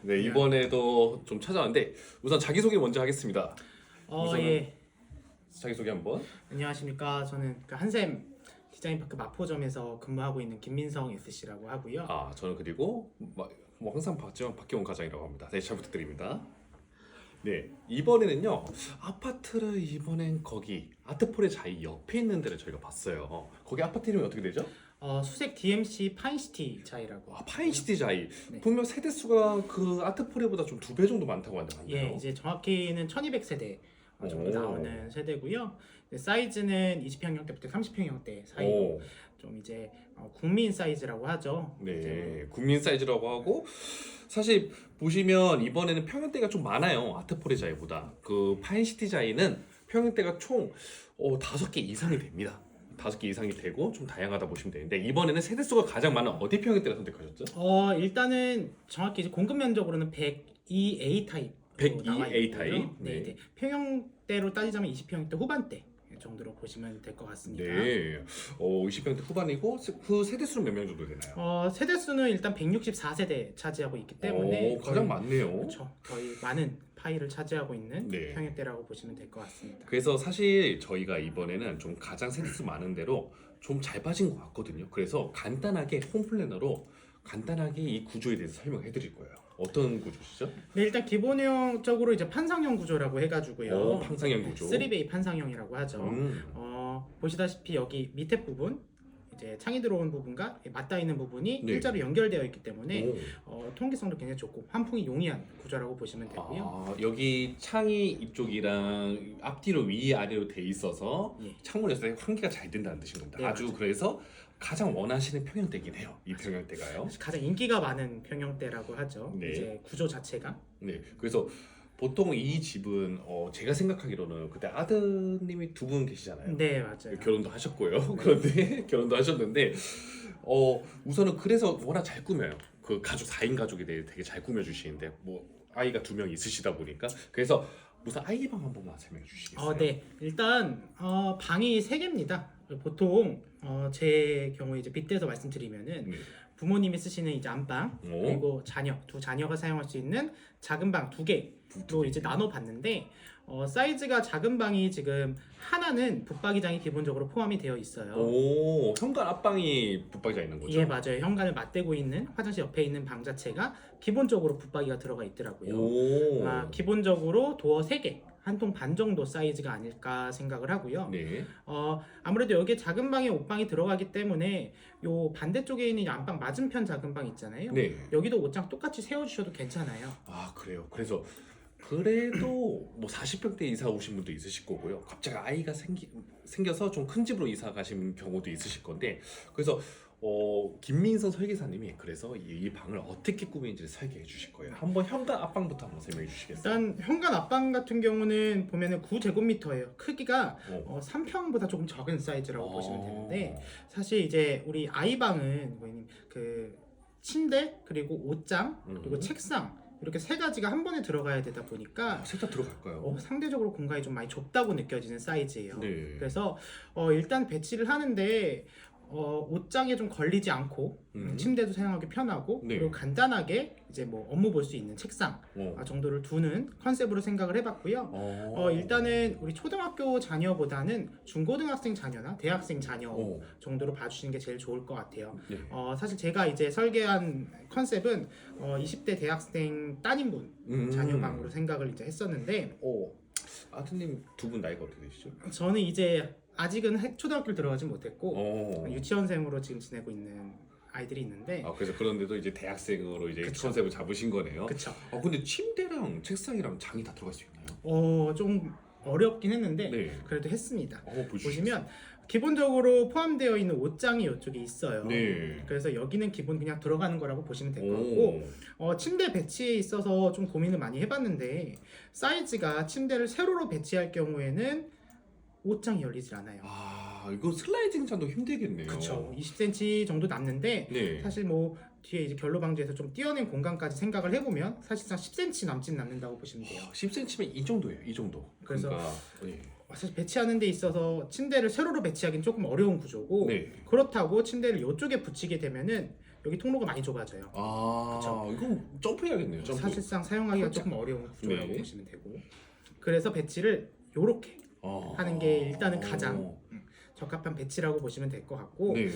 네, 이번에도 좀 찾아왔는데 우선 자기소개 먼저 하겠습니다. 우선은 예. 자기소개 한번. 안녕하십니까. 저는 그 한샘 디자인파크 마포점에서 근무하고 있는 김민성 SC라고 하고요. 저는 그리고 뭐 항상 봤지만 박기원 과장이라고 합니다. 네, 잘 부탁드립니다. 네, 이번에는요 아파트를 이번엔 거기 아트폴의 자이 옆에 있는 데를 저희가 봤어요. 거기 아파트 이름이 어떻게 되죠? 수색 DMC 파인시티 자이라고. 파인시티 자이. 네. 분명 세대 수가 그 아트폴보다 좀 2배 정도 많다고 하는데요. 예, 이제 정확히는 1200세대 정도 오. 나오는 세대고요. 사이즈는 20평형대부터 30평형대 사이로 오. 좀 이제 국민 사이즈라고 하죠. 네, 국민 사이즈라고 하고 사실 보시면 이번에는 평형대가 좀 많아요. 아트폴의 자이보다. 그 파인시티 자이는 평형대가 총 5개 이상이 됩니다. 5개 이상이 되고 좀 다양하다 보시면 되는데 이번에는 세대수가 가장 많은 어디 평형대를 선택하셨죠? 일단은 정확히 이제 공급 면적으로는 102A 타입 102A 타입. 네, 네. 이제 평형대로 따지자면 20평형대 후반대 정도로 보시면 될 것 같습니다. 네, 20평대 후반이고 그 세대수는 몇 명 정도 되나요? 세대수는 일단 164세대 차지하고 있기 때문에 가장 많네요. 그렇죠. 거의 많은 파이를 차지하고 있는 네. 평형대라고 보시면 될 것 같습니다. 그래서 사실 저희가 이번에는 좀 가장 세대수 많은 대로 좀 잘 빠진 것 같거든요. 그래서 간단하게 홈플래너로 간단하게 이 구조에 대해서 설명해 드릴 거예요. 어떤 구조시죠? 네, 일단 기본적으로 이제 판상형 구조라고 해가지고요. 판상형 구조. 3베이 판상형이라고 하죠. 보시다시피 여기 밑에 부분 이제 창이 들어온 부분과 맞닿아 있는 부분이 네. 일자로 연결되어 있기 때문에 오. 통기성도 굉장히 좋고 환풍이 용이한 구조라고 보시면 되고요. 여기 창이 이쪽이랑 앞뒤로 위아래로 돼 있어서 예. 창문에서 환기가 잘 된다는 뜻인 겁니다. 네, 아주 맞아요. 그래서 가장 원하시는 평형대긴 해요. 이 평형대가요. 가장 인기가 많은 평형대라고 하죠. 네. 이제 구조 자체가. 네, 그래서 보통 이 집은 제가 생각하기로는 그때 아드님이 2분 계시잖아요. 네, 맞아요. 결혼도 하셨고요. 그런데 결혼도 하셨는데 우선은 그래서 워낙 잘 꾸며요. 그 가족 4인 가족에 대해 되게 잘 꾸며 주시는데 뭐 아이가 2명 있으시다 보니까 그래서 우선 아이 방 한 번만 설명해 주시겠어요? 네. 일단 방이 3개입니다. 보통 제 경우에 이제 빗대서 말씀드리면은 네. 부모님이 쓰시는 이제 안방 오. 그리고 두 자녀가 사용할 수 있는 작은 방 2개로 이제 나눠 봤는데 사이즈가 작은 방이 지금 하나는 붙박이장이 기본적으로 포함이 되어 있어요. 오, 현관 앞방이 붙박이가 있는 거죠? 예, 맞아요. 현관을 맞대고 있는 화장실 옆에 있는 방 자체가 기본적으로 붙박이가 들어가 있더라고요. 오. 기본적으로 도어 3개, 한 통 반 정도 사이즈가 아닐까 생각을 하고요. 네. 아무래도 여기에 작은 방에 옷방이 들어가기 때문에 요 반대쪽에 있는 이 안방 맞은편 작은 방 있잖아요. 네. 여기도 옷장 똑같이 세워주셔도 괜찮아요. 그래요. 그래도 뭐 40평대 이사 오신 분도 있으실 거고요. 갑자기 아이가 생겨서 좀 큰 집으로 이사 가신 경우도 있으실 건데 그래서 김민선 설계사님이 그래서 이 방을 어떻게 꾸미는지를 설계해 주실 거예요. 한번 현관 앞방부터 한번 설명해 주시겠어요? 일단 현관 앞방 같은 경우는 보면은 9제곱미터예요. 크기가 어. 3평보다 조금 적은 사이즈라고 어. 보시면 되는데 사실 이제 우리 아이방은 고객님 그 침대 그리고 옷장 그리고 책상 이렇게 3가지가 한 번에 들어가야 되다 보니까 색다 들어갈까요? 상대적으로 공간이 좀 많이 좁다고 느껴지는 사이즈예요. 네. 그래서 일단 배치를 하는데 옷장에 좀 걸리지 않고 침대도 사용하기 편하고 네. 그리고 간단하게 이제 뭐 업무 볼 수 있는 책상 정도를 두는 컨셉으로 생각을 해봤고요. 일단은 우리 초등학교 자녀보다는 중고등학생 자녀나 대학생 자녀 정도로 봐주시는 게 제일 좋을 것 같아요. 네. 사실 제가 이제 설계한 컨셉은 20대 대학생 따님분 자녀 방으로 생각을 이제 했었는데 아드님 2분 나이가 어떻게 되시죠? 저는 이제 아직은 초등학교를 들어가지 못했고 유치원생으로 지금 지내고 있는 아이들이 있는데 그래서 그런데도 이제 대학생으로 이제 그쵸. 컨셉을 잡으신 거네요. 그쵸. 근데 침대랑 책상이랑 장이 다 들어갈 수 있나요? 좀 어렵긴 했는데 네. 그래도 했습니다. 보시면 보시면 기본적으로 포함되어 있는 옷장이 이쪽에 있어요. 네. 그래서 여기는 기본 그냥 들어가는 거라고 보시면 될 것 같고 침대 배치에 있어서 좀 고민을 많이 해봤는데 사이즈가 침대를 세로로 배치할 경우에는 옷장이 열리질 않아요. 이거 슬라이딩 잔도 힘들겠네요. 그렇죠. 20cm 정도 남는데 네. 사실 뭐 뒤에 이제 결로 방지해서 좀 띄어낸 공간까지 생각을 해보면 사실상 10cm 남는다고 보시면 돼요. 10cm면 이 정도예요. 이 정도. 그래서 그러니까, 네. 사실 배치하는 데 있어서 침대를 세로로 배치하기는 조금 어려운 구조고 네. 그렇다고 침대를 이쪽에 붙이게 되면은 여기 통로가 많이 좁아져요. 이건 점프해야겠네요. 점프. 사실상 사용하기가 조금 어려운 구조라고 네. 보시면 되고, 그래서 배치를 요렇게 하는 게 일단은 가장 적합한 배치라고 보시면 될 것 같고, 네.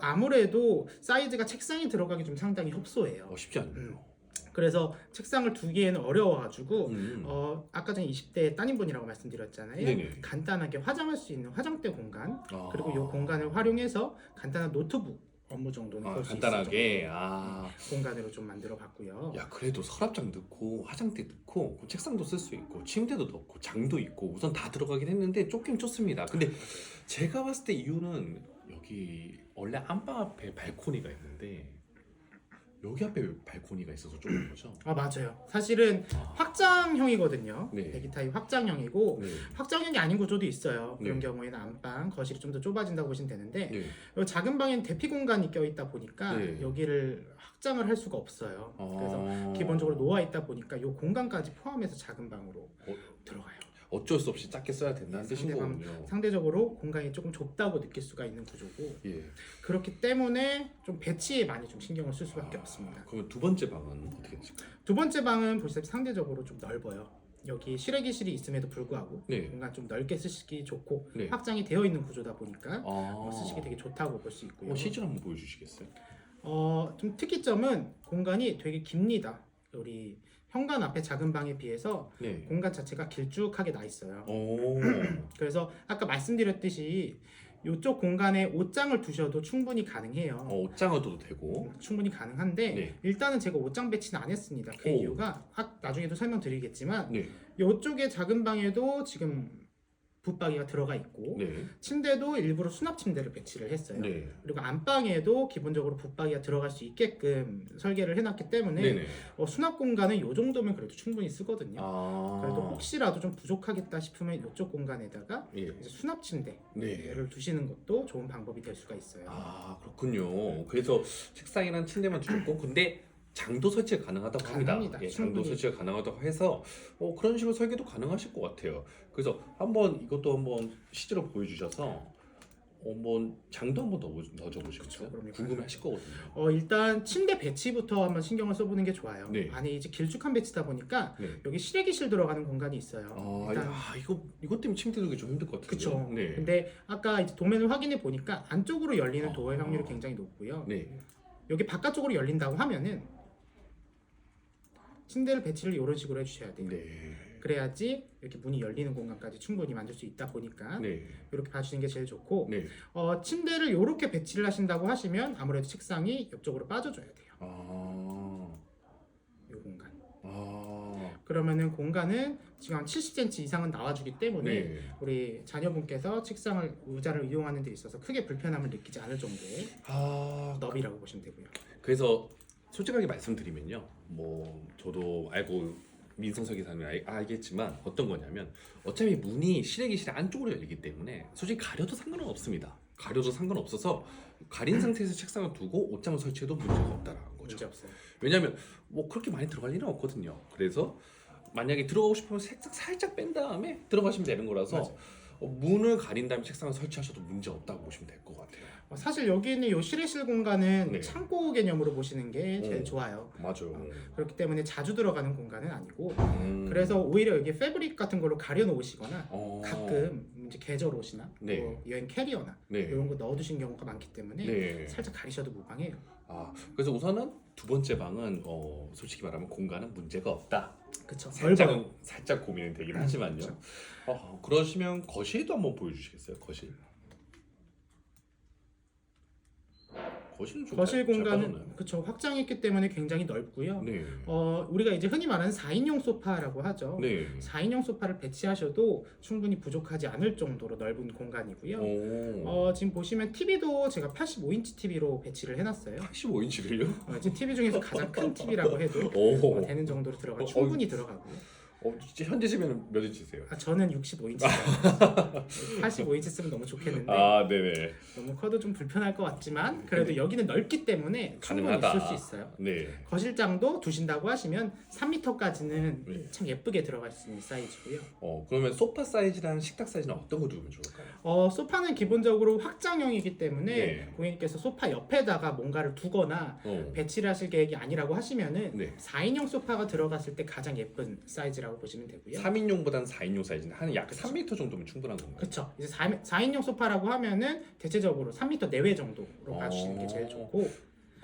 아무래도 사이즈가 책상에 들어가기 좀 상당히 협소해요. 쉽지 않네요. 그래서 책상을 두기에는 어려워가지고 음. 아까 전에 20대 따님분이라고 말씀드렸잖아요. 네네. 간단하게 화장할 수 있는 화장대 공간, 그리고 이 아. 공간을 활용해서 간단한 노트북 업무 정도는 볼 수 있을 간단하게. 정도의 공간으로 좀 만들어 봤고요. 야, 그래도 서랍장 넣고 화장대 넣고 책상도 쓸 수 있고 침대도 넣고 장도 있고 우선 다 들어가긴 했는데 좁긴 좁습니다. 근데 제가 봤을 때 이유는 여기 원래 안방 앞에 발코니가 있는데 여기 앞에 발코니가 있어서 좁은 거죠? 맞아요. 사실은 확장형이거든요. 네. 배기 타입 확장형이고, 네. 확장형이 아닌 구조도 있어요. 그런 네. 경우에는 안방, 거실이 좀 더 좁아진다고 보시면 되는데, 네. 이 작은 방엔 대피 공간이 껴있다 보니까 네. 여기를 확장을 할 수가 없어요. 그래서 기본적으로 놓아 있다 보니까 이 공간까지 포함해서 작은 방으로 들어가요. 어쩔 수 없이 작게 써야 된다는 뜻인 상대방- 거군요. 상대적으로 공간이 조금 좁다고 느낄 수가 있는 구조고, 예. 그렇기 때문에 좀 배치에 많이 좀 신경을 쓸 수밖에 없습니다. 그러면 두 번째 방은 어떻게 되실까요? 두 번째 방은 보시다시피 상대적으로 좀 넓어요. 여기 실외기실이 있음에도 불구하고 네. 공간 좀 넓게 쓰시기 좋고, 네. 확장이 되어 있는 구조다 보니까 쓰시기 되게 좋다고 볼 수 있고요. 실제로 한번 보여주시겠어요? 좀 특이점은 공간이 되게 깁니다. 우리 현관 앞에 작은 방에 비해서 네. 공간 자체가 길쭉하게 나 있어요. 오. 그래서 아까 말씀드렸듯이 이쪽 공간에 옷장을 두셔도 충분히 가능해요. 옷장을 둬도 되고. 충분히 가능한데 네. 일단은 제가 옷장 배치는 안 했습니다. 그 오. 이유가 나중에도 설명드리겠지만 네. 이쪽에 작은 방에도 지금 붙박이가 들어가 있고, 네. 침대도 일부러 수납 침대를 배치를 했어요. 네. 그리고 안방에도 기본적으로 붙박이가 들어갈 수 있게끔 설계를 해놨기 때문에 네네. 수납 공간은 이 정도면 그래도 충분히 쓰거든요. 그래도 아. 혹시라도 좀 부족하겠다 싶으면 이쪽 공간에다가 예. 이제 수납 침대를 네. 두시는 것도 좋은 방법이 될 수가 있어요. 그렇군요. 그래서 책상이랑 침대만 두고 근데 장도 설치가 가능하다고 합니다. 가능합니다. 예, 장도 충분히. 설치가 가능하다고 해서 그런 식으로 설계도 가능하실 것 같아요. 그래서 이것도 한번 실제로 보여주셔서 한번 장도 한번 넣어줘 보시겠어요? 그럼요. 궁금해하실 거거든요. 일단 침대 배치부터 한번 신경을 써보는 게 좋아요. 네. 안에 이제 길쭉한 배치다 보니까 네. 여기 실외기실 들어가는 공간이 있어요. 일단 이것 때문에 침대 들기 좀 힘들 것 같은데. 그쵸. 네. 근데 아까 이제 도면을 확인해 보니까 안쪽으로 열리는 도어의 아. 확률이 굉장히 높고요. 네. 여기 바깥쪽으로 열린다고 하면은 침대를 배치를 이런 식으로 해주셔야 돼요. 네. 그래야지 이렇게 문이 열리는 공간까지 충분히 만들 수 있다 보니까 네. 이렇게 봐주시는 게 제일 좋고, 네. 침대를 이렇게 배치를 하신다고 하시면 아무래도 책상이 옆쪽으로 빠져줘야 돼요. 이 공간. 그러면은 공간은 지금 한 70cm 이상은 나와주기 때문에 네. 우리 자녀분께서 책상을 의자를 이용하는 데 있어서 크게 불편함을 느끼지 않을 정도의 너비라고 보시면 되고요. 그래서 솔직하게 말씀드리면요, 저도 알고 민성석 기사는 알겠지만 어떤 거냐면 어차피 문이 실외기실 안쪽으로 열리기 때문에 솔직히 가려도 상관은 없습니다. 가려도 상관없어서 가린 상태에서 책상을 두고 옷장을 설치해도 문제가 없다라는 거죠. 문제 없어요. 왜냐하면 그렇게 많이 들어갈 일은 없거든요. 그래서 만약에 들어가고 싶으면 살짝 뺀 다음에 들어가시면 되는 거라서 맞아. 문을 가린 다음에 책상을 설치하셔도 문제 없다고 보시면 될 것 같아요. 사실 여기 있는 이 실외실 공간은 네. 창고 개념으로 보시는 게 제일 좋아요. 맞아요. 그렇기 때문에 자주 들어가는 공간은 아니고, 그래서 그래서 오히려 여기 패브릭 같은 걸로 가려 놓으시거나 가끔 이제 계절 옷이나 네. 뭐 여행 캐리어나 네. 이런 거 넣어두신 경우가 많기 때문에 네. 살짝 가리셔도 무방해요. 그래서 우선은 두 번째 방은 솔직히 말하면 공간은 문제가 없다. 그쵸. 살짝 고민이 되긴 하지만요. 그쵸. 그러시면 거실도 한번 보여주시겠어요? 거실은 좀 거실 잘 공간은 빠졌나요? 그쵸, 확장했기 때문에 굉장히 넓고요. 네. 우리가 이제 흔히 말하는 4인용 소파라고 하죠. 네. 4인용 소파를 배치하셔도 충분히 부족하지 않을 정도로 넓은 공간이고요. 지금 보시면 TV도 제가 85인치 TV로 배치를 해놨어요. 85인치를요? 지금 TV 중에서 가장 큰 TV라고 해도 되는 정도로 충분히 들어가고요. 진짜 현재 시면 몇 인치세요? 저는 65인치. 85인치 쓰면 너무 좋겠는데 네네. 너무 커도 좀 불편할 것 같지만 그래도 여기는 넓기 때문에 충분히 가능하다. 쓸 수 있어요. 네. 거실장도 두신다고 하시면 3m까지는 네. 참 예쁘게 들어갈 수 있는 사이즈고요. 그러면 소파 사이즈랑 식탁 사이즈는 어떤 거 두면 좋을까요? 소파는 기본적으로 확장형이기 때문에 네. 고객님께서 소파 옆에다가 뭔가를 두거나 배치를 하실 계획이 아니라고 하시면은 네. 4인용 소파가 들어갔을 때 가장 예쁜 사이즈라고 보시면 되고요. 3인용보다는 4인용 사이즈는 한 약 3m 정도면 충분한 건가요? 그렇죠. 이제 4인용 소파라고 하면은 대체적으로 3m 내외 정도로 봐주시는 게 제일 좋고.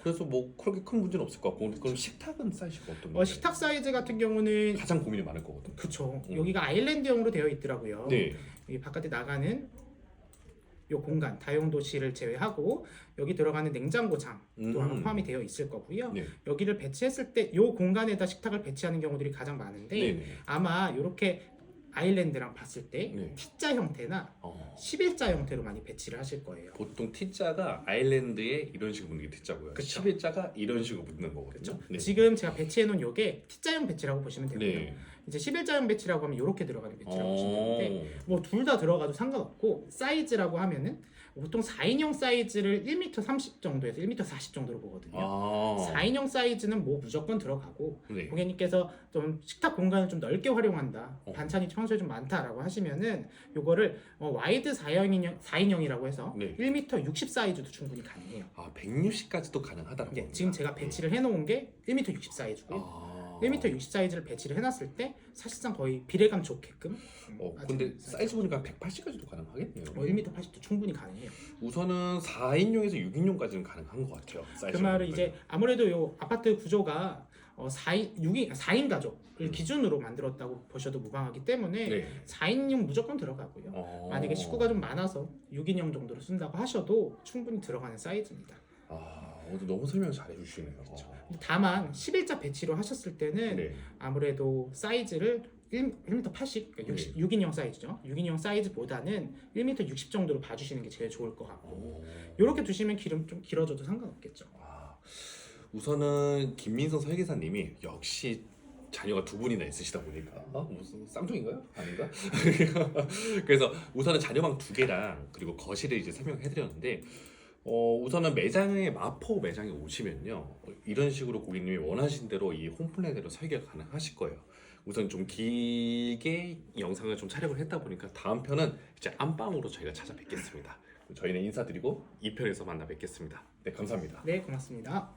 그래서 뭐 그렇게 큰 문제는 없을 것 같고 그럼 식탁은 사이즈가 어떤 건가요? 식탁 사이즈 같은 경우는 가장 고민이 많을 거거든요. 그쵸. 여기가 아일랜드형으로 되어 있더라고요. 네. 여기 바깥에 나가는 요 공간 다용도실을 제외하고 여기 들어가는 냉장고장 또한 포함이 되어 있을 거고요. 네. 여기를 배치했을 때 요 공간에다 식탁을 배치하는 경우들이 가장 많은데 네네. 아마 이렇게 아일랜드랑 봤을 때 네. T자 형태나 11자 형태로 많이 배치를 하실 거예요. 보통 T자가 아일랜드에 이런 식으로 붙는 게 T자고요. 그쵸. 11자가 이런 식으로 붙는 거거든요. 네. 지금 제가 배치해 놓은 요게 T자형 배치라고 보시면 되고요. 네. 이제 11자형 배치라고 하면 이렇게 들어가는 배치라고 보시면 되는데 어. 뭐 둘 다 들어가도 상관없고 사이즈라고 하면은 보통 4인용 사이즈를 1m 30 정도에서 1m 40 정도로 보거든요. 4인용 사이즈는 뭐 무조건 들어가고 네. 고객님께서 좀 식탁 공간을 좀 넓게 활용한다, 반찬이 평소에 좀 많다라고 하시면은 요거를 와이드 4인형이라고 해서 네. 1m 60 사이즈도 충분히 가능해요. 160까지도 가능하다라고. 네, 지금 제가 배치를 해놓은 게 1m 60 사이즈고요. 1m 60 사이즈를 배치를 해놨을 때 사실상 거의 비례감 좋게끔. 근데 사이즈 보니까 180까지도 가능하겠네요. 1m 80도 충분히 가능해요. 우선은 4인용에서 6인용까지는 가능한 것 같아요. 그 말은 이제 아무래도 요 아파트 구조가 4인 가족을 기준으로 만들었다고 보셔도 무방하기 때문에 네. 4인용 무조건 들어가고요. 만약에 식구가 좀 많아서 6인용 정도로 쓴다고 하셔도 충분히 들어가는 사이즈입니다. 오늘 너무 설명 잘 해주시네요. 다만 11자 배치로 하셨을 때는 네. 아무래도 사이즈를 1m 80, 그러니까 6인용 사이즈죠. 6인용 사이즈보다는 1m 60 정도로 봐주시는 게 제일 좋을 것 같고 이렇게 두시면 기름 좀 길어져도 상관없겠죠. 우선은 김민성 설계사님이 역시 자녀가 2분이나 있으시다 보니까 무슨 쌍둥이인가요? 아닌가? 그래서 우선은 자녀방 2개랑 그리고 거실을 이제 설명해드렸는데 우선은 마포 매장에 오시면요 이런 식으로 고객님이 원하신 대로 이 홈플랜대로 설계가 가능하실 거예요. 우선 좀 길게 영상을 좀 촬영을 했다 보니까 다음 편은 이제 안방으로 저희가 찾아뵙겠습니다. 저희는 인사드리고 2편에서 만나 뵙겠습니다. 네, 감사합니다. 네, 고맙습니다.